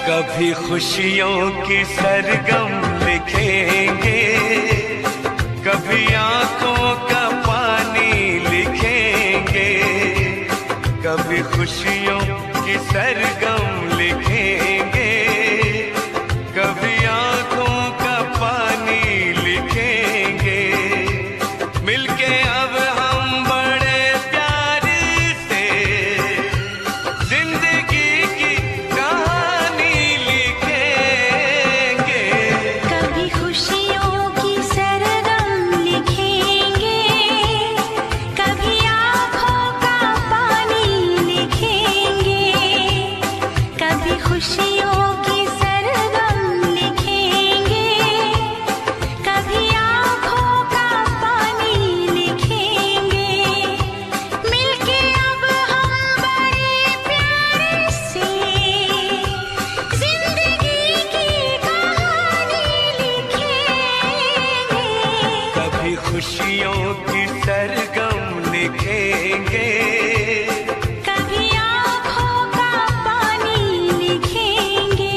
कभी खुशियों की सरगम लिखेंगे, कभी आंखों का पानी लिखेंगे, कभी खुशियों की सरगम लिखेंगे, कभी आंखों का पानी लिखेंगे। मिलके अब हम बड़े प्यार से जिंदगी की कहानी लिखेंगे। कभी खुशियों की सरगम लिखेंगे, कभी आँखों का पानी लिखेंगे, कभी खुशियों की सरगम लिखेंगे, कभी आँखों का पानी लिखेंगे। मिलके अब हम बड़े प्यार से जिंदगी की कहानी लिखेंगे। कभी खुशियों की सरगम लिखेंगे, कभी आँखों का पानी लिखेंगे।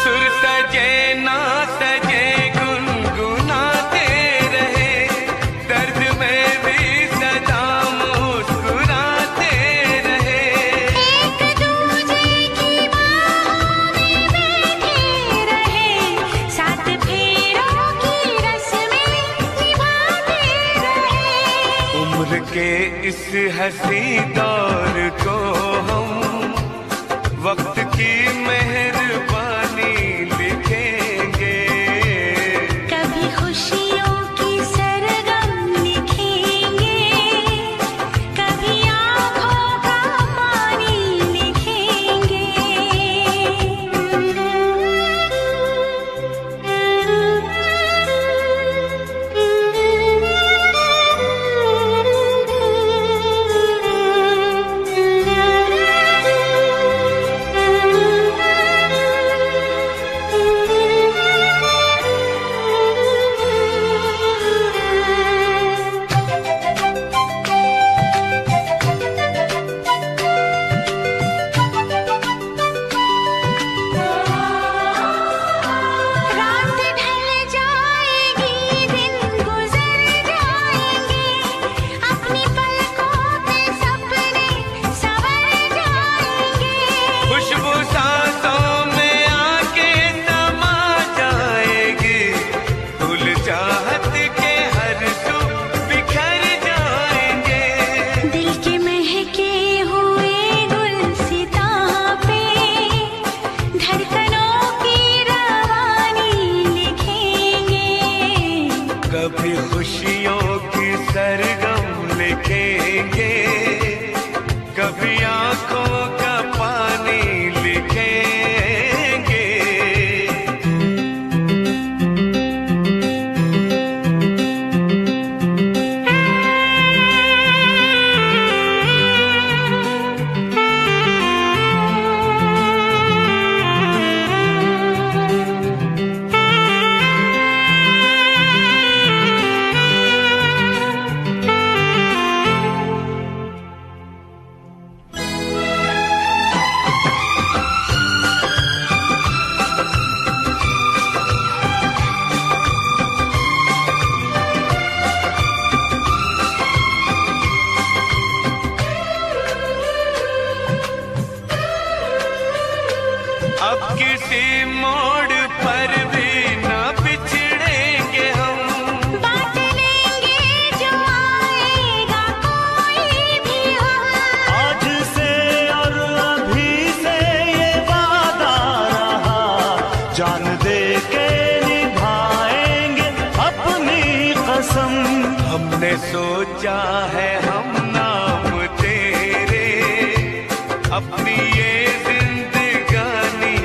सुर सजे ना सजे गुनगुनाते रहे, दर्द में भी सदा मुस्कुराते रहे। एक दूजे की बाहों में बैठे रहे, सात फेरों की रस्में निभाते रहे। उम्र के इस हंसी दौर को हम वक्त की मेहरबानी लिखेंगे। कभी खुशियों की सरगम लिखेंगे, कभी आँखों का पानी लिखेंगे। रात ढल जाएगी, दिन गुजर जाएंगे, अपनी पलकों पे सपने संवर जाएंगे। खुशबू सांसों में आके समा जाएगी, फूल चाहत के हर सू बिखर जाएंगे। दिल के महके हुए गुलसितां पे धड़कनों की रवानी लिखेंगे। कभी खुशियों की सरगम लिखेंगे, कभी आंखों का पानी लिखेंगे। अब किसी मोड़ पर भी न बिछड़ेंगे हम, बांट लेंगे जो आएगा कोई भी हम। आज से और अभी से ये वादा रहा, जान दे के निभाएंगे अपनी कसम। हमने सोचा है हम नाम तेरे, अपनी ये जिंदगानी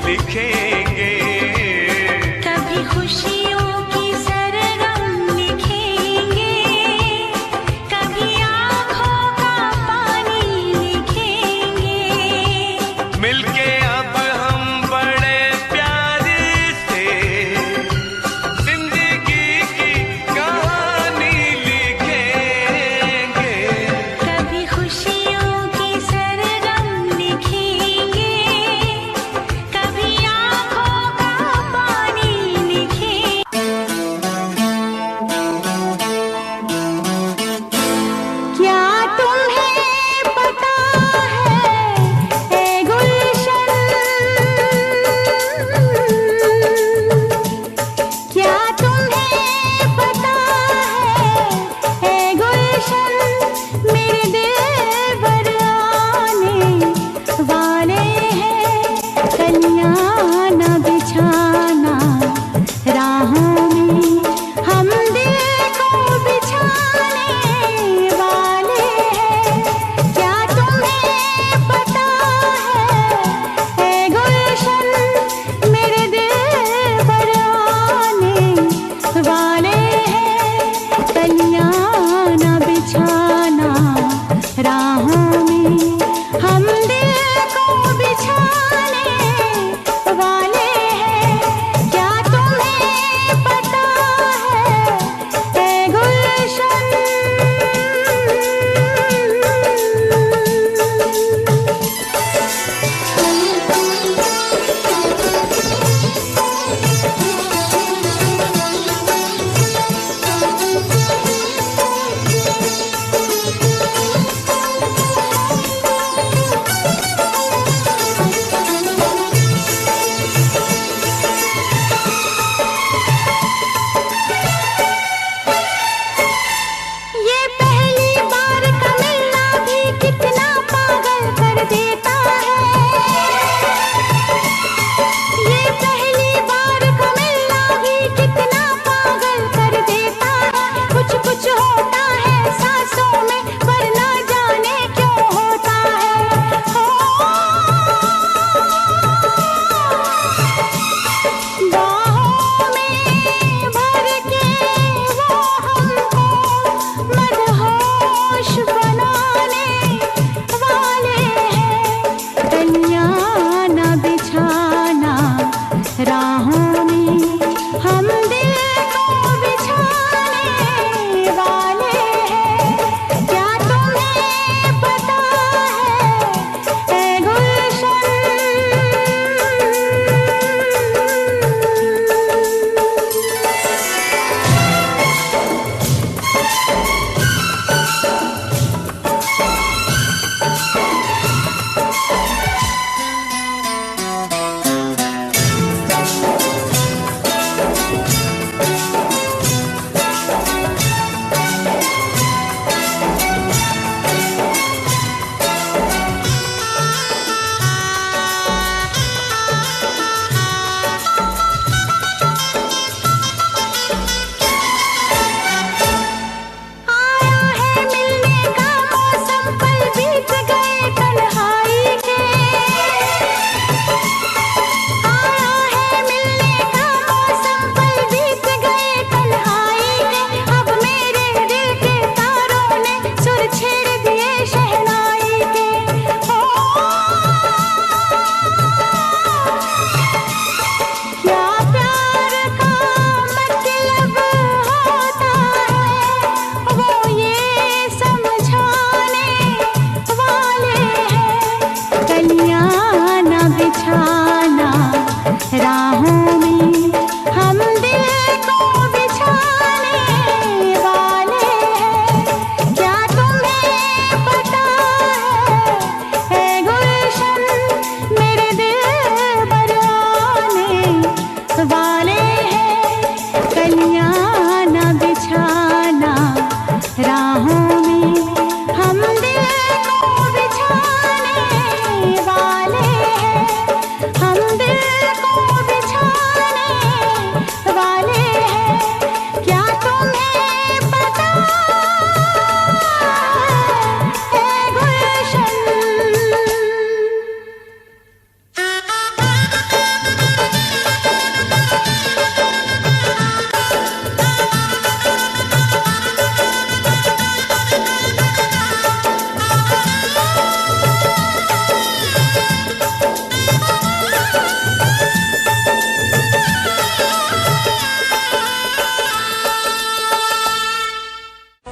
लिखेंगे।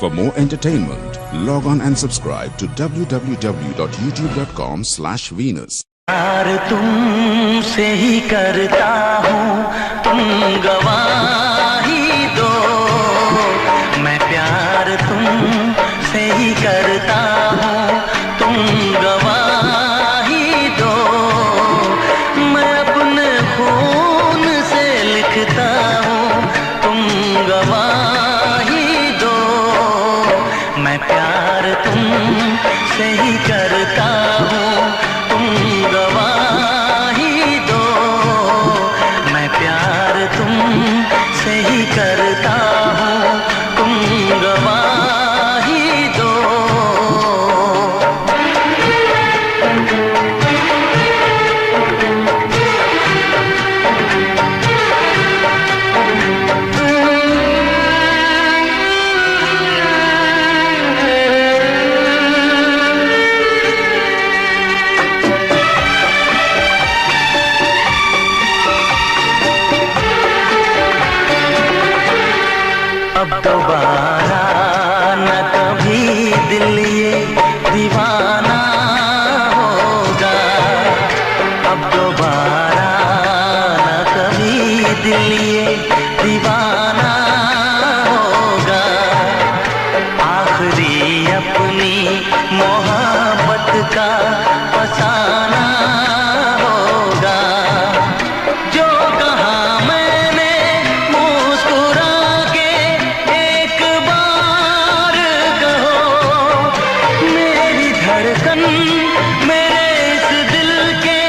For more entertainment, log on and subscribe to www.youtube.com/Venus. प्यार तुमसे ही करता हूँ, तुम गवाही दो। मैं प्यार तुमसे ही करता हूँ, तुम गवाही दो। मैं अपने खून से लिखता हूँ, तुम गवाही दो। मैं प्यार तुमसे ही करता हूँ, तुम गवाही दो। मैं प्यार तुमसे ही करता हूँ, तुम गवाही दो। अब दोबारा न कभी दिल ये दीवाना होगा। अब दोबारा न कभी दिल ये दीवाना होगा। आखिरी अपनी मोहब्बत का फसाना होगा। जो कहा मैंने मुस्कुरा के एक बार कहो, मेरी धड़कन मेरे इस दिल के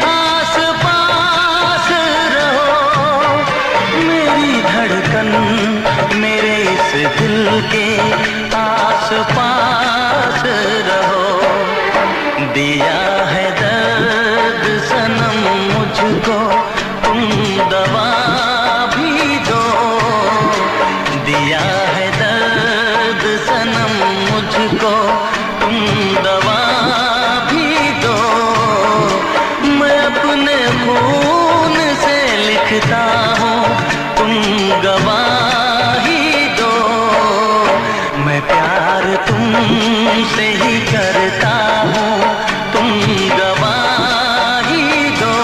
आस पास रहो। मेरी धड़कन मेरे इस दिल के आस पास रहो। दिया है दर्द सनम मुझको, तुम दवा भी दो। दिया है दर्द सनम मुझको, तुम दवा भी दो। मैं अपने खून से लिखता हूँ, तुम गवाही दो। मैं प्यार तुमसे ही करता हूँ, तुम गवाही दो।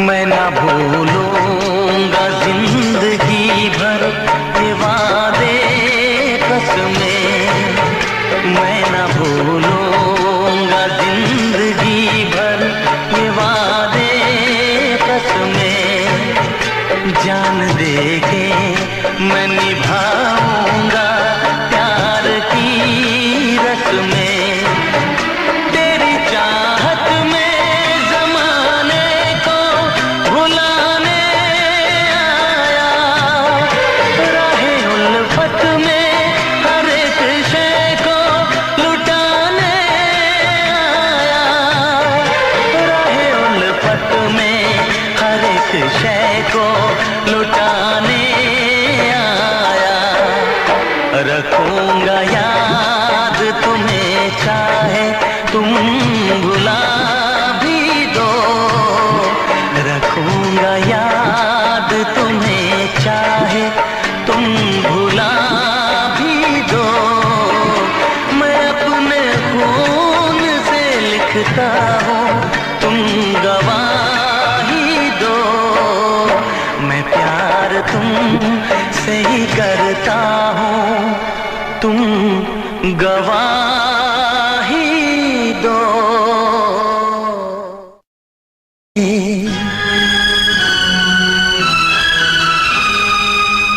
मैं ना भूलूंगा जिंदगी भर ये वादे कसमें। मैं ना भूलूंगा जिंदगी भर ये वादे कसमें। जान दे के मैं निभाऊंगा प्यार की रस्में। तेरी चाहत में जमाने को भुलाने आया। राहे उल्फत में हर एक शय को लुटाने आया। राहे उल्फत में हर एक शय को लुटाने आया। रखूंगा याद तुम्हें चाहे तुम भुला भी दो। रखूंगा याद तुम्हें चाहे तुम भुला भी दो। मैं अपने खून से लिखता हूँ, तुम गवाही दो। मैं प्यार तुमसे ही करता हूँ, तुम गवाही दो।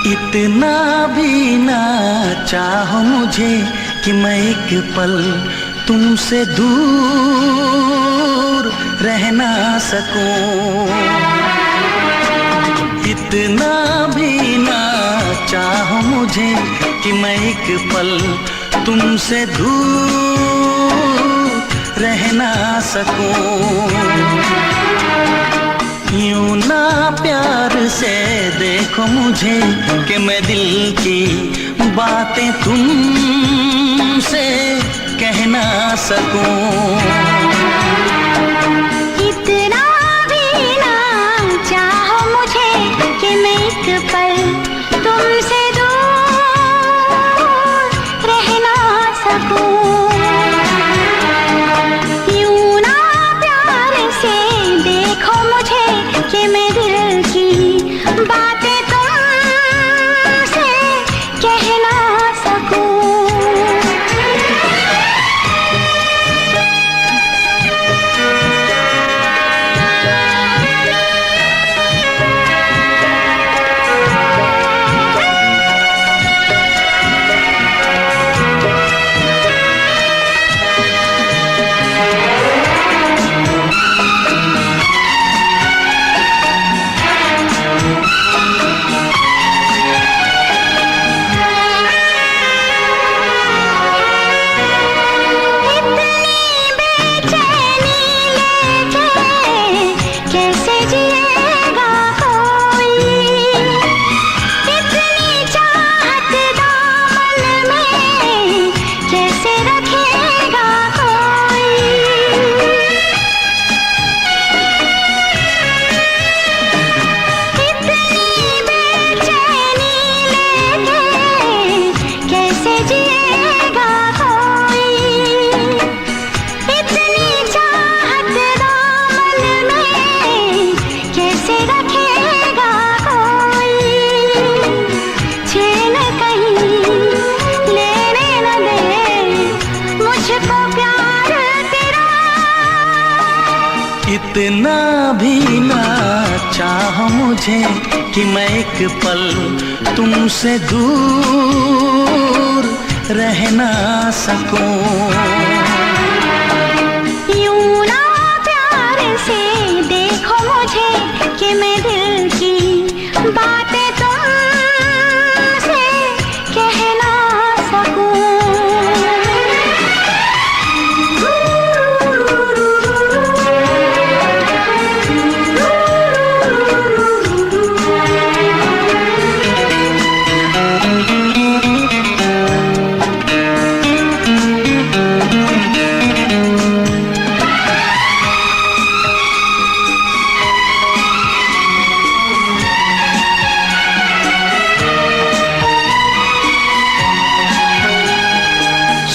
इतना भी ना चाहो मुझे कि मैं एक पल तुमसे दूर रह ना सकूं। इतना भी ना चाहो मुझे कि कि मैं एक पल तुमसे दूर रह ना सकूं। यूं ना प्यार से देखो मुझे कि मैं दिल की बातें तुमसे कह ना सकूं। इतना भी ना चाहो मुझे कि मैं एक पल तुमसे दूर रह ना सकूं। यूं ना प्यार से देखो मुझे कि मैं दिल की बातें तुमसे कह ना सकूं। इतना भी ना चाहो मुझे कि मैं एक पल तुमसे दूर रह ना सकूं। यूं ना प्यार से देखो मुझे कि मैं दिल की बातें तुमसे कह ना सकूं।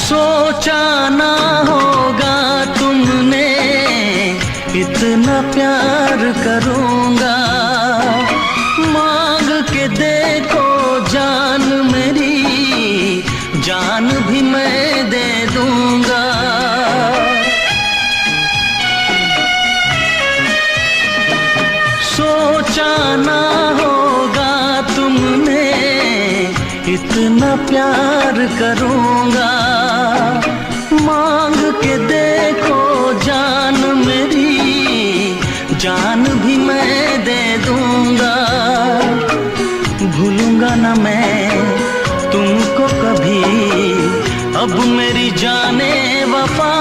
सोचा ना होगा तुमने इतना प्यार करूंगा। मांग के देखो जान मेरी, जान भी मैं दे दूंगा। सोचा ना होगा तुमने इतना प्यार करूंगा। मांग के देखो जान मेरी, जान भी मैं दे दूंगा। भूलूंगा ना मैं तुमको कभी, अब मेरी जाने वफा।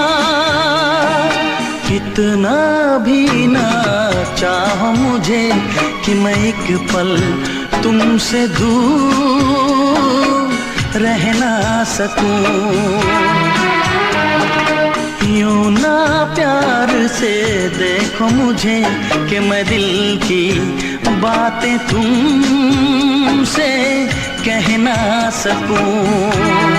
इतना भी ना चाहो मुझे कि मैं एक पल तुमसे दूर रह ना सकूं। यूं ना प्यार से देखो मुझे कि मैं दिल की बातें तुमसे कह ना सकूं।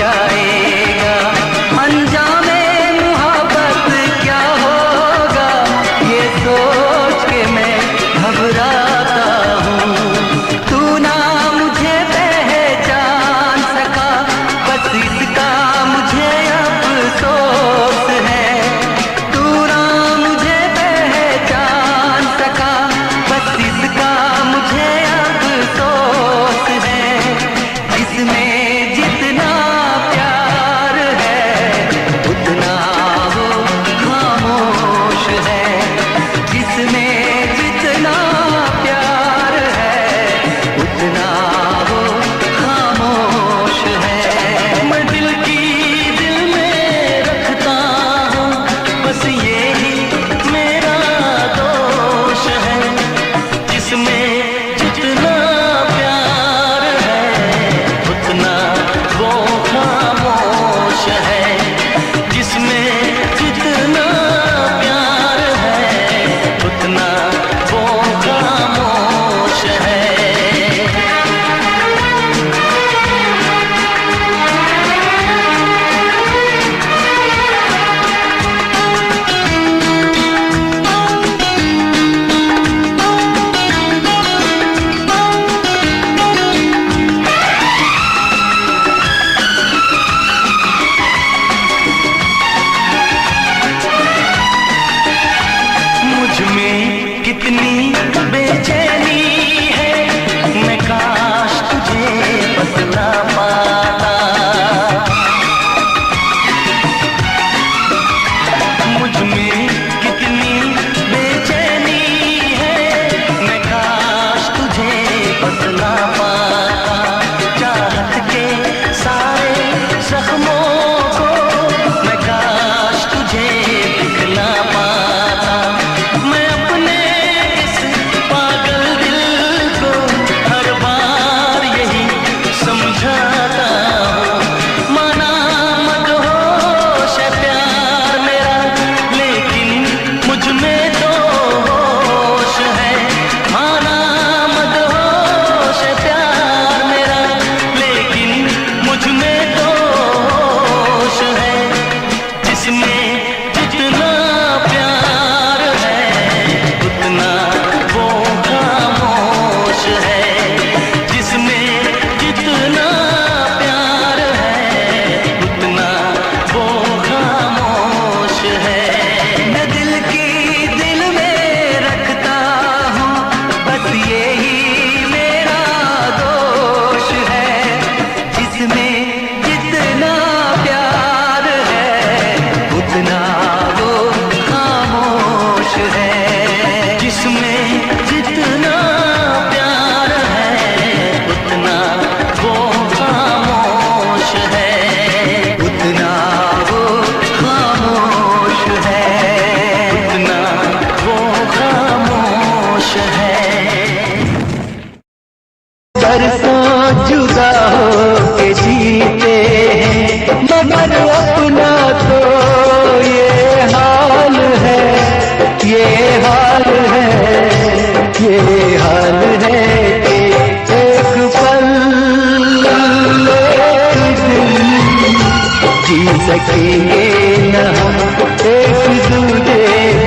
जाएगा, अंजामे मोहब्बत क्या होगा, ये सोच के मैं घबराता हूँ। तू ना मुझे पहचान सका, बस इसका मुझे अफसोस है। तू ना मुझे पहचान सका, बस इसका मुझे अफसोस है। जिसमें जितना प्यार है उतना वो खामोश है। जिसमें जितना प्यार है उतना वो खामोश है। मैं दिल की दिल में रखता हूँ, बस यही मेरा दोष है। जिसमें जितना प्यार है उतना वो खामोश है। जिसमें जितना प्यार है उतना वो खामोश है। मुझ में कितनी बेचैनी है, मैं काश तुझे बतला पाता। मुझ में कितनी बेचैनी है, मैं काश तुझे बतला पाता। चाहत के सारे जख्मों को मैं काश तुझे दिखला पाता। मैं अपने इस पागल दिल को हर बार यही समझाता हूँ। माना मत होश है प्यार मेरा, लेकिन मुझ में तो होश है। माना मत होश है प्यार मेरा, लेकिन मुझ में तो होश है। जिसमें जितना प्यार है उतना वो खामोश है। जिसमें जितना प्यार है उतना वो खामोश है। मैं दिल की दिल में रखता हूँ, बस यही मेरा दोष है। जिसमें जितना प्यार है उतना वो खामोश है। जिसमें जितना प्यार है उतना वो खामोश है। उतना वो खामोश है। उतना वो खामोश है। बरसों जुदा हो के जीते हैं, मगर अपना तो ये हाल है। ये हाल है, ये हाल है कि एक पल एक दिन जी सकेंगे न हम एक दूजे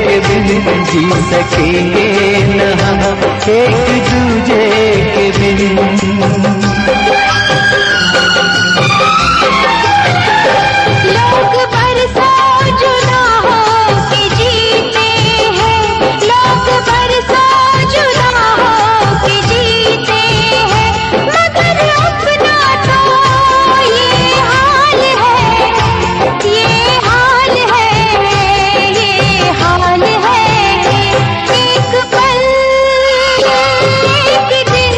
के बिन। जी सकेंगे न हम एक दूजे के बिन। लोग बरसों जुदा हो के जीते हैं, लोग बरसों जुदा हो के जीते हैं, मगर अपना तो ये हाल है। ये हाल है, ये हाल है कि एक पल एक दिन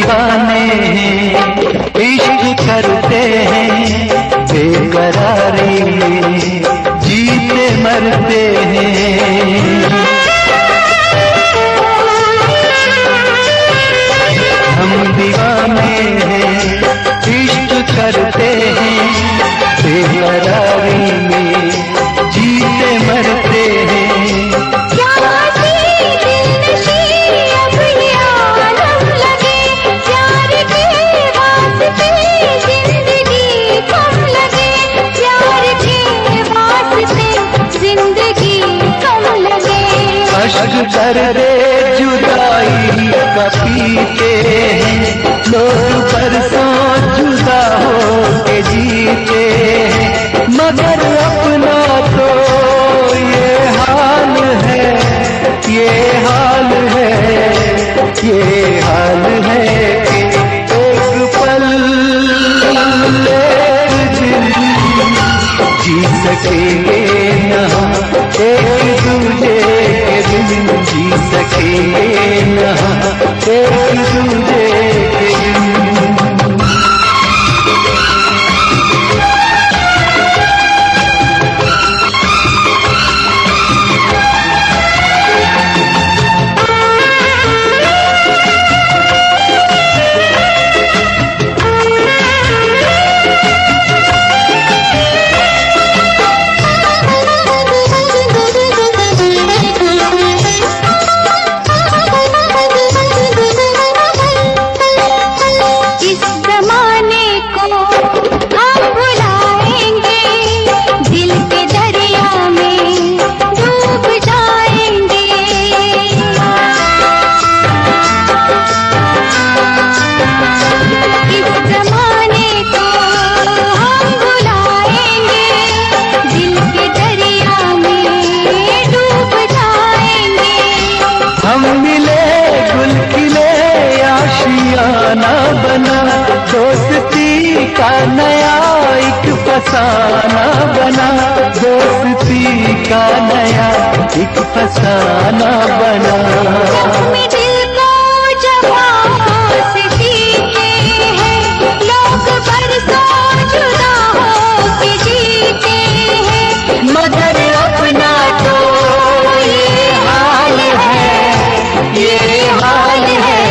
दीवाने हैं, इश्क करते हैं बेकरारी में, जीते मरते हैं। हम दीवाने हैं, इश्क करते हैं बेकरारी में, जीते मरते हैं। अश्क दर्द जुदाई का पीते हैं लोग, बरसों जुदा हो के जीते हैं, मगर अपना तो ये हाल है, ये हाल है, ये हाल है कि एक पल दिल जी सकेंगे न हम एक दूजे के बिन, जी सकेंगे न हम एक दूजे के बिन। दोस्ती का नया एक फसाना बना, दोस्ती का नया एक फसाना बना। दिल को जवां से जीते हैं लोग, बरसों जुदा हो के जीते हैं, मगर अपना तो ये हाल है, ये हाल है,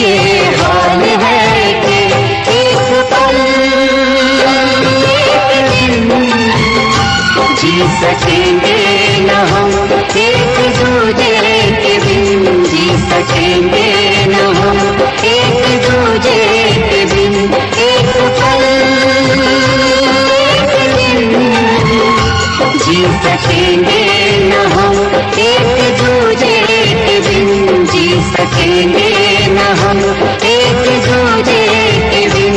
ये हाल है कि एक पल जी सकेंगे न हम एक दूजे के बिन, जी सकेंगे न हम एक दूजे के बिन, एक पल जी सकेंगे न हम एक दूजे के बिन, जी सकेंगे न हम एक दूजे के बिन।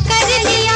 कर लिया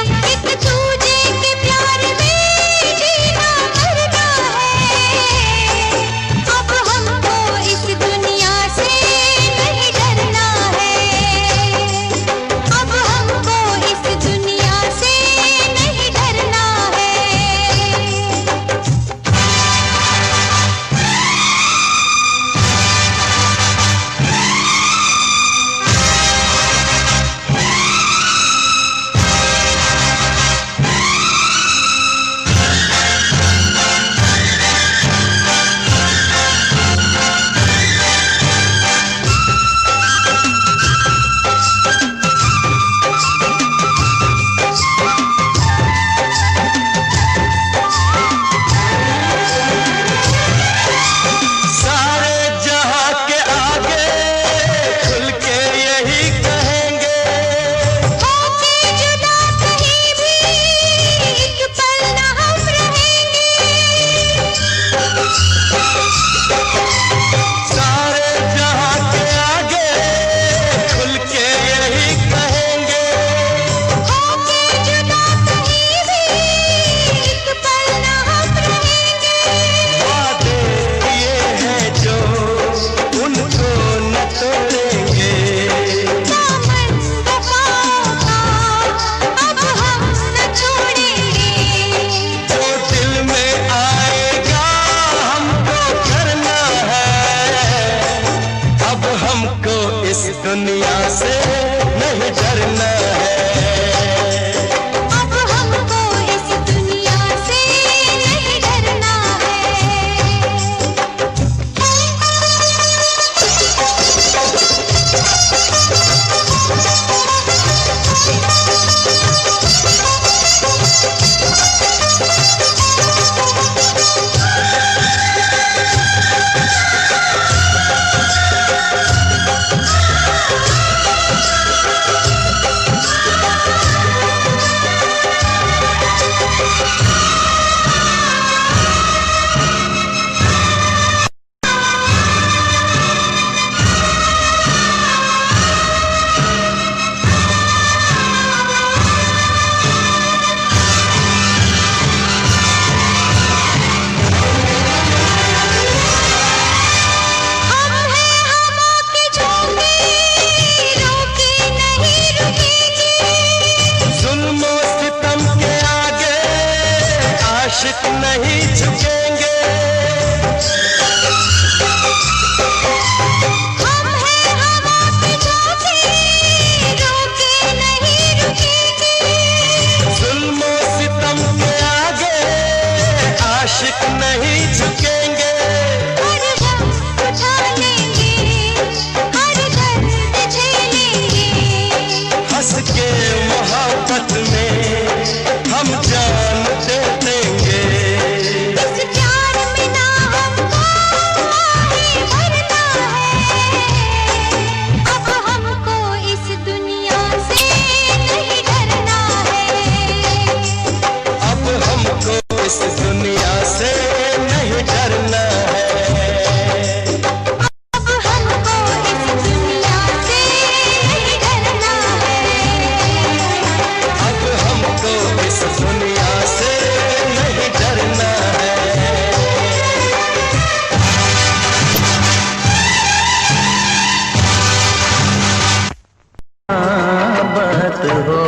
मोहब्बत हो।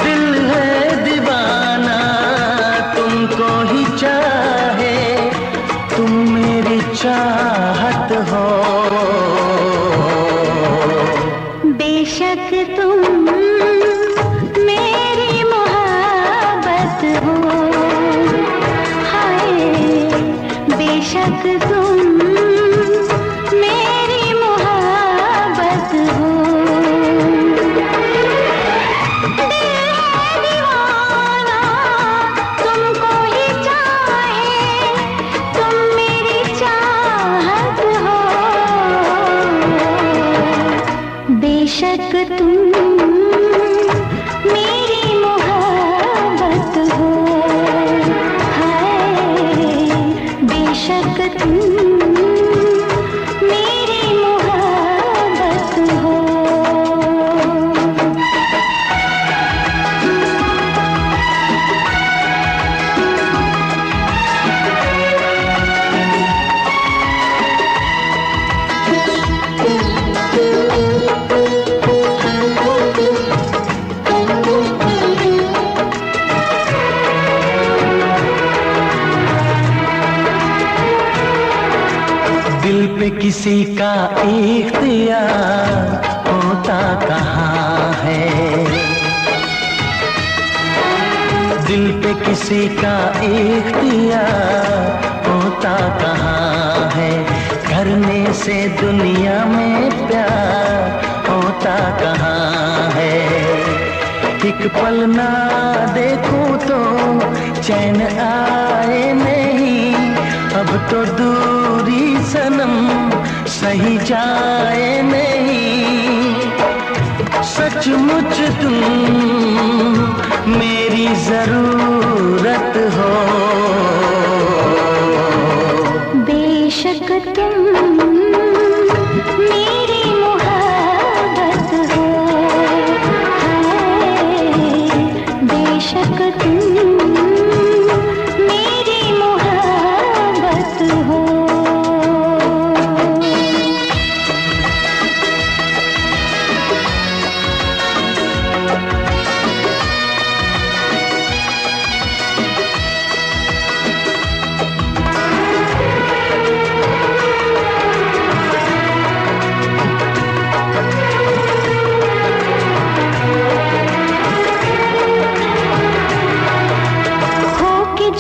दिल है दीवाना तुमको ही चाहे, तुम मेरी चाहत हो। बेशक तुम मेरी मोहब्बत हो, हाय बेशक तुम मेरी मोहब्बत हो। दिल है दीवाना तुमको ही चाहे, तुम मेरी चाहत हो। बेशक तुम मेरी मोहब्बत हो, हाय बेशक तुम मेरी मोहब्बत हो। दिल पे किसी का इख्तियार होता कहाँ है, दिल पे किसी का इख्तियार होता कहाँ है। करने से दुनिया में प्यार होता कहाँ है। एक पल ना देखूं तो चैन आए नहीं, अब तो दूरी सनम सही जाए नहीं। सचमुच तुम मेरी जरूरत हो। बेशक तुम मेरी मोहब्बत हो, हाय बेशक तुम मेरी मोहब्बत हो।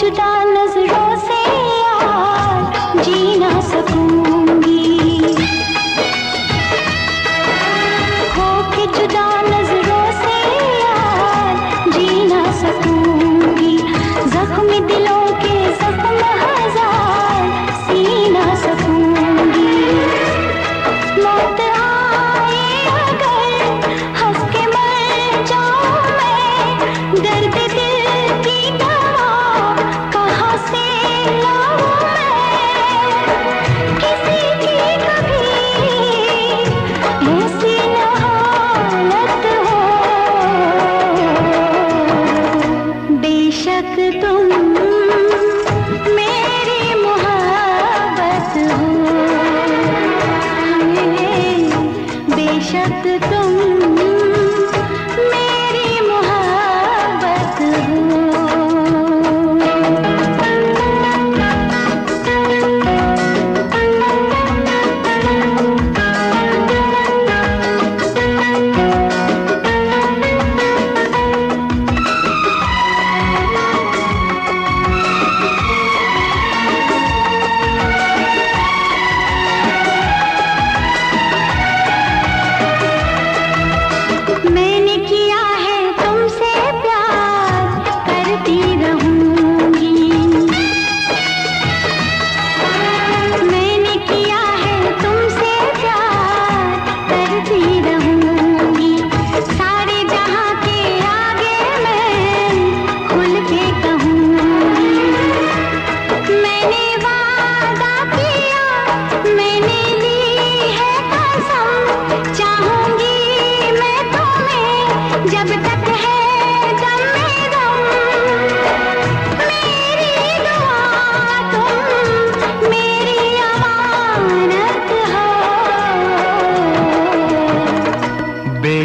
जुदा नजरों से यार जी ना सकूंगी, हो के जुदा नजरों से यार जी ना सकूंगी। जख्म दिलों के जख्म हजार सी ना सकूंगी। मौत आए अगर हंस के मर जाऊं मैं, दर्द दिल की दवा कहाँ से लाऊं मैं। किसी की कभी ऐसी न हालत हो। बेशक तुम मेरी मोहब्बत हो, बेशक तुम मेरी मोहब्बत हो। मैंने किया है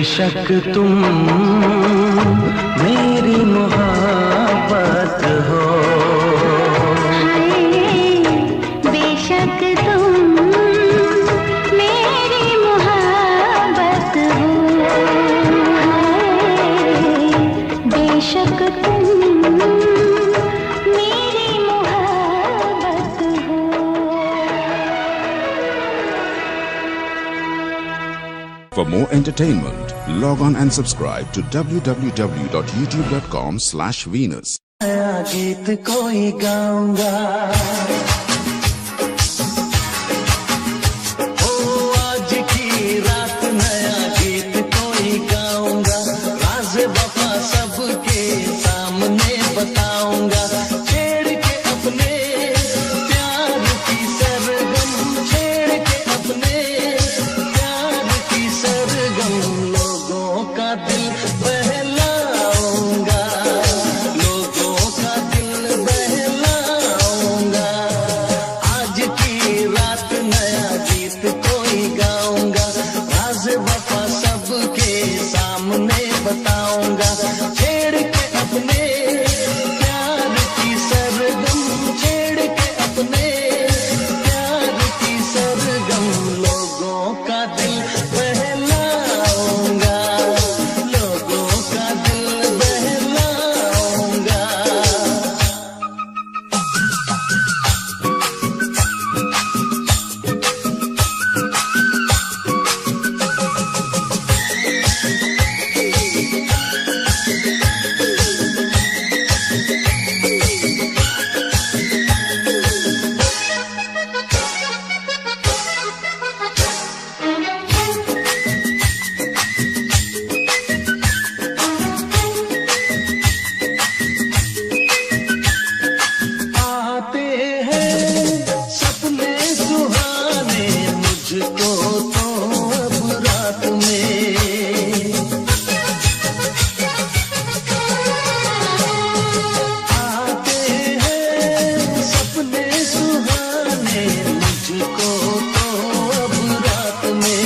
बेशक तुम मेरी मोहब्बत हो, बेशक तुम मेरी मोहब्बत हो, बेशक तुम मेरी मोहब्बत हो। For more entertainment, log on and subscribe to www.youtube.com/Venus. नया गीत कोई गाऊंगा, ओ आज की रात नया गीत कोई गाऊंगा, राज वफा सबके सामने बताऊंगा, छेड़ के अपने प्यार की सरगम, छेड़ के अपने प्यार की सरगम, लोगों का दिल बहलाऊंगा, लोगों का दिल बहलाऊंगा, आज की रात नया गीत कोई गाऊंगा, राज वफा सबके सामने बताऊंगा, छेड़ के अपने प्यार की सरगम, छेड़ के अपने प्यार की सरगम, लोगों का दिल बहलाऊंगा, लोगों का दिल बहलाऊंगा। आते हैं सपने सुहाने मुझको तो अब रात में, आते हैं सपने सुहाने मुझको तो अब रात में,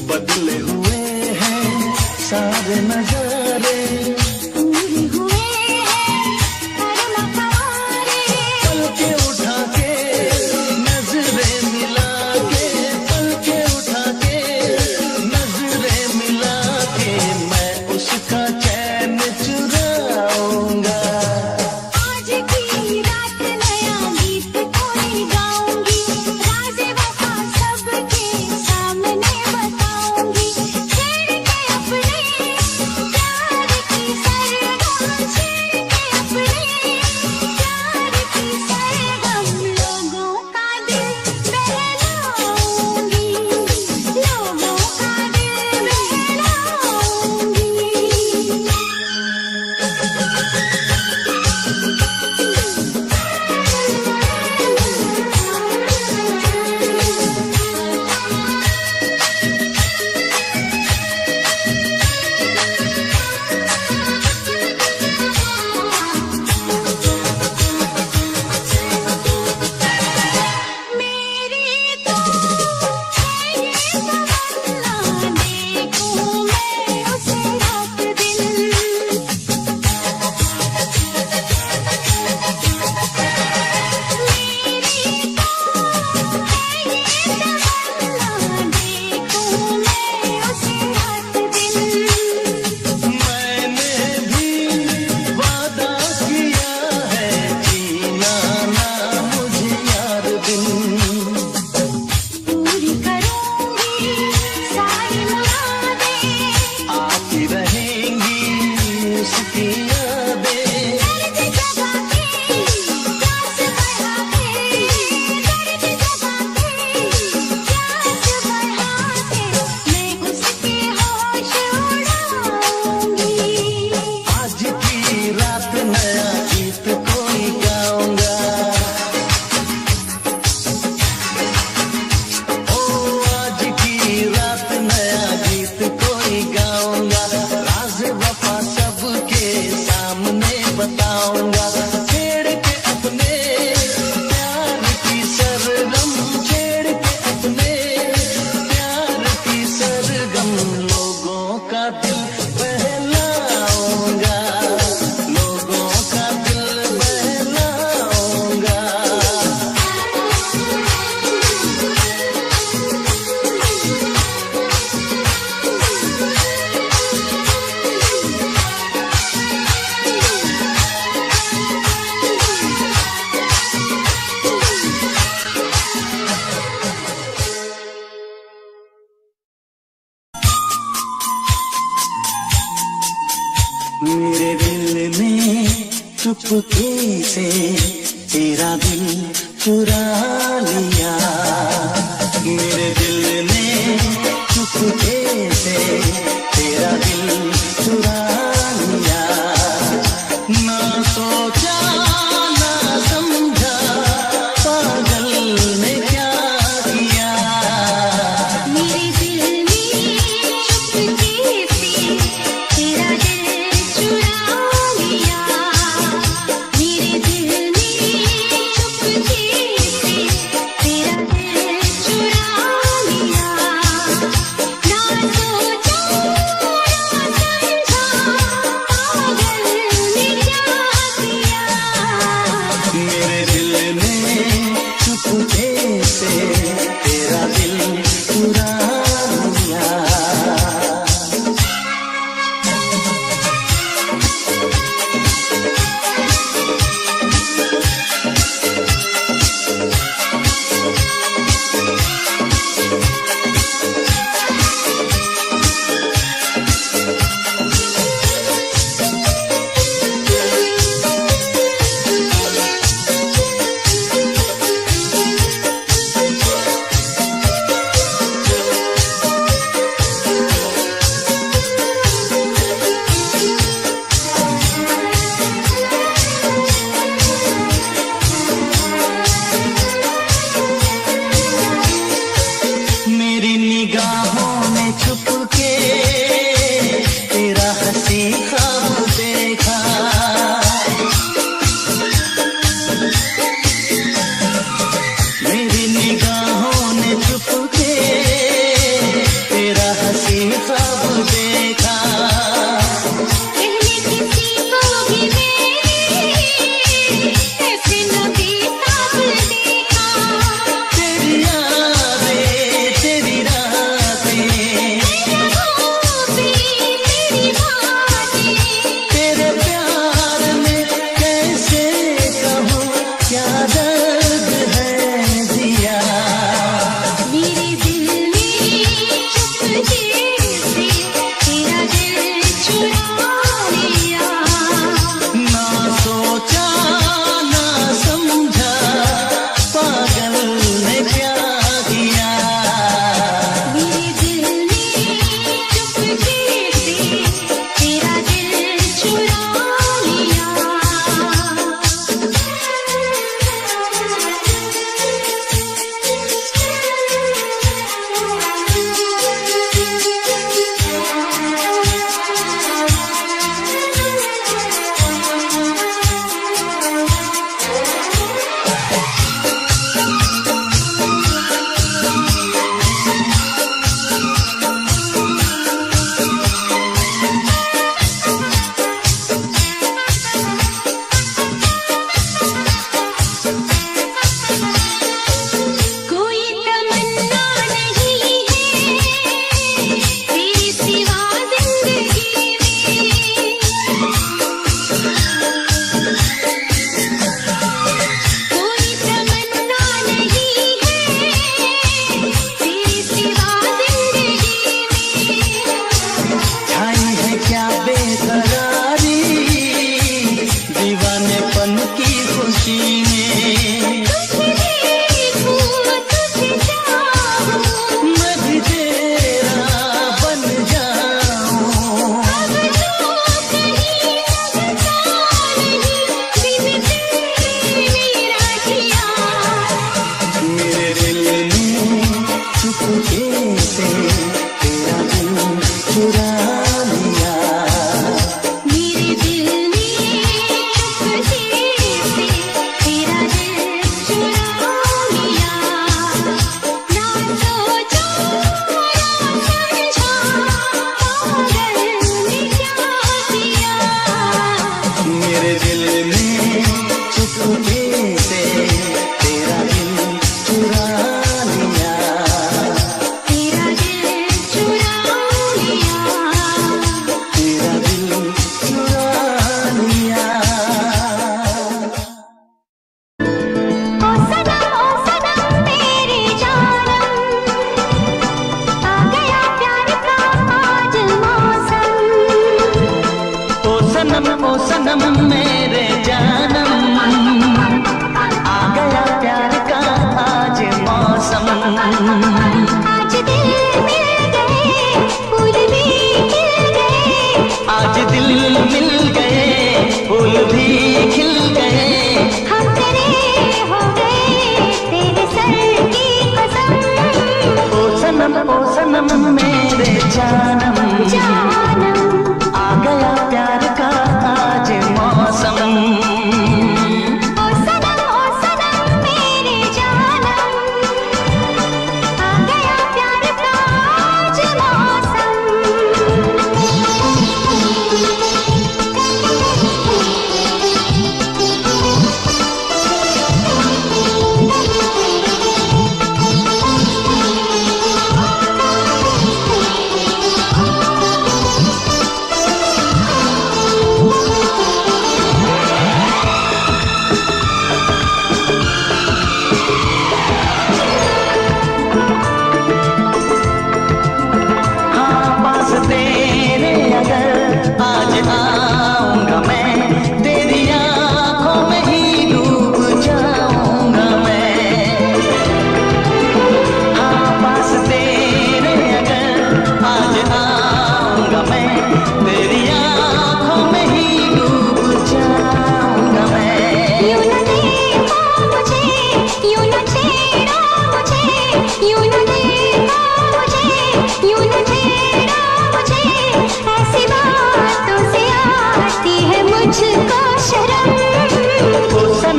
बदले हुए हैं सारे नजारे, पलके उठा के नजरें मिला के, पलके उठा के नजरें मिला के, मैं उसका चैन चुराऊंगा, आज की रात नया गीत कोई गाऊंगी, राज वफा सबके सामने बताऊंगी, छेड़ के अपने प्यार की सरगम, छेड़ के अपने प्यार की सरगम, लोगों का दिल बहलाऊंगी, लोगों का दिल मेरी तो है ये तमन्ना, देखूं मैं उसे रात दिन, मेरी तो है ये तमन्ना, देखूं मैं उसे रात दिन, मैंने भी वादा किया है जीना ना मुझे यार दिन, पूरी करूंगी सारी मुरादें, आती रहेंगी उसकी यादें, दर्द जगा के प्यास बढ़ा के, दर्द जगा के प्यास बढ़ा के, मैं उसके होश उड़ाऊंगी, आज की रात नया गीत कोई गाऊंगा, ओ आज की रात नया गीत कोई गाऊंगा, राज वफा सबके सामने बताऊंगा, चुपके से तेरा दिल चुरा लिया, मेरे दिल ने चुपके से तेरा दिल चुरा लिया। ना सोचा ना समझा पागल ने क्या किया, मेरे दिल ने चुपके से तेरा दिल चुरा लिया, मेरे दिल ने चुपके से तेरा दिल चुरा लिया। ना सोचा ना समझा पागल ने क्या किया, मेरे दिल ने चुपके से तेरा दिल चुरा लिया। मेरी निगाहों में छुपके तेरा हंसी ख्वाब देखा, मेरी निगाहों ने छुपके तेरा हंसी ख्वाब देखा। पहले किसी को भी मैंने ऐसे न बेताब देखा, तेरी यादें तेरी रातें तेरी बातें, तेरे प्यार में कैसे कहूँ क्या दर्द है दिया, मेरे दिल ने चुपके से तेरा दिल चुरा लिया। ना सोचा ना समझा पागल ने क्या किया, मेरे दिल ने चुपके से तेरा दिल चुरा लिया। कोई तमन्ना नहीं है तेरे सिवा जिंदगी में, कोई तमन्ना नहीं है तेरे सिवा जिंदगी में। छाई है क्या बेकरारी दीवानेपन की खुशी में, तुझे देखूं तुझे चाहूं, मैं भी तेरा बन जाऊं, अब तो कहीं लगता नहीं बिन तेरे मेरा जिया, मेरे दिल ने चुपके से तेरा दिल चुरा लिया, मेरे दिल ने चुपके से तेरा दिल चुरा लिया। ना सोचा ना समझा पागल ने क्या किया, मेरे दिल ने चुपके से तेरा दिल चुरा लिया, तेरा दिल चुरा लिया। तेरा दिल चुरा लिया। ओ सनम मेरी जानम, आ गया प्यार का आज मौसम। ओ सनम मेरे जान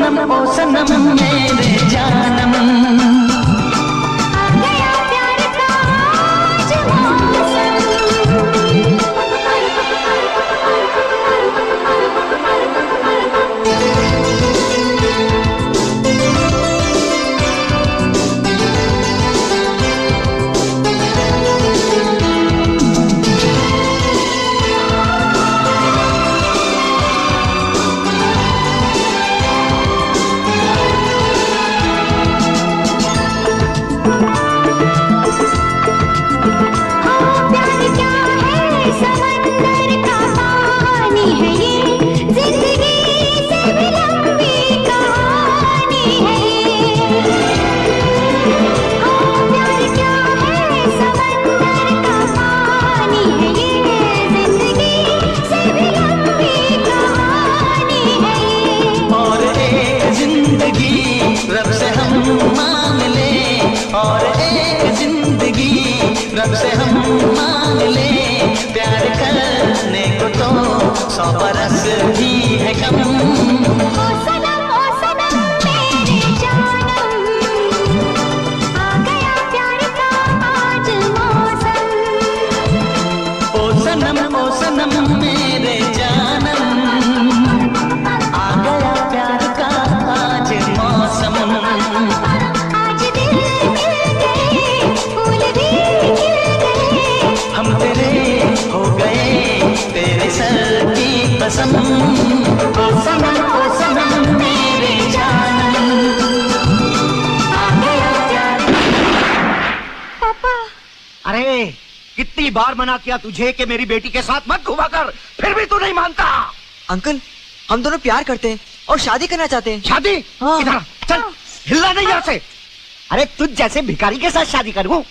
ओ सनम मेरे जानम। आ गया प्यार का आज मौसम। प्यार क्या है समंदर का पानी है ये, जिंदगी से भी लंबी कहानी है ये। प्यार क्या है समंदर का पानी है ये, जिंदगी से भी लंबी कहानी है ये। और एक जिंदगी रब से हम मांग ले, और एक जिंदगी रब से हम मांग ले। प्यार करने को तो 100 बरस भी है कम। ओ सनम मेरे जानम, आ गया प्यार का आज मौसम। ओ सनम मेरे जानम, आ गया प्यार का आज मौसम। आज दिल मिल गए, फूल भी खिल गए। हम तेरे हो गए, तेरे सर की कसम। ओ सनम मेरे जानम, आ गया प्यार। पापा, अरे कितनी बार मना किया तुझे कि मेरी बेटी के साथ मत घुमा कर, फिर भी तू नहीं मानता। अंकल हम दोनों प्यार करते हैं और शादी करना चाहते हैं। शादी? हाँ। इधर आ, चल हिलना नहीं यहाँ से। अरे तुझ जैसे भिखारी के साथ शादी करूं?